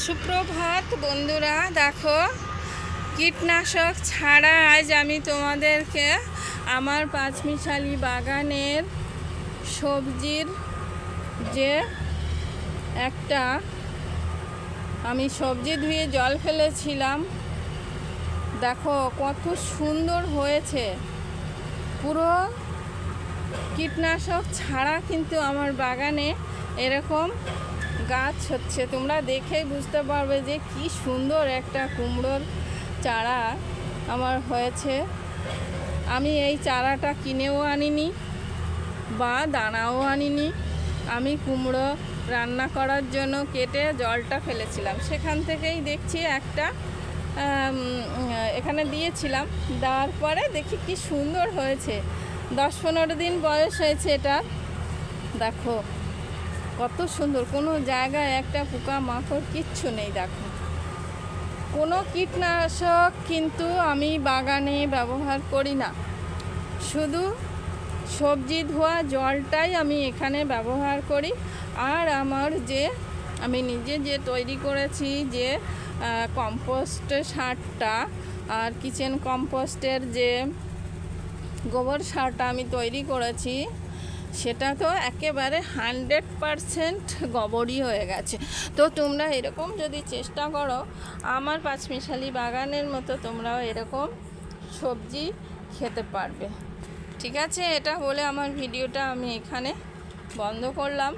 সুপ্রভাত বন্ধুরা, দেখো কীটনাশক ছাড়া আজ আমি তোমাদেরকে আমার পাঁচমিশালি বাগানের সবজির যে একটা আমি সবজি ধুয়ে জল ফেলেছিলাম, দেখো কত সুন্দর হয়েছে। পুরো কীটনাশক ছাড়া কিন্তু আমার বাগানে এরকম গাছ হচ্ছে। তোমরা দেখেই বুঝতে পারবে যে কি সুন্দর একটা কুমড়োর চারা আমার হয়েছে। আমি এই চারাটা কিনেও আনিনি বা দানাও আনিনি, আমি কুমড়ো রান্না করার জন্য কেটে জলটা ফেলেছিলাম, সেখান থেকেই দেখছি একটা এখানে দিয়েছিলাম। দেওয়ার পরে দেখি কি সুন্দর হয়েছে। 10-15 দিন বয়স হয়েছে এটা। দেখো কত সুন্দর, কোনো জায়গায় একটা পোকা মাকড় কিচ্ছু নেই। দেখো কোনো কীটনাশক কিন্তু আমি বাগানে ব্যবহার করি না, শুধু সবজি ধোয়া জলটাই আমি এখানে ব্যবহার করি। আর আমার যে আমি নিজে যে তৈরি করেছি যে কম্পোস্ট সারটা আর কিচেন কম্পোস্টের যে গোবর সারটা আমি তৈরি করেছি, সেটা তো একেবারে 100% গোবরই হয়ে গেছে। তো তোমরা এরকম যদি চেষ্টা করো আমার পাঁচমিশালি বাগানের মতো, তোমরাও এরকম সবজি খেতে পারবে। ঠিক আছে, এটা বলে আমার ভিডিওটা আমি এখানে বন্ধ করলাম।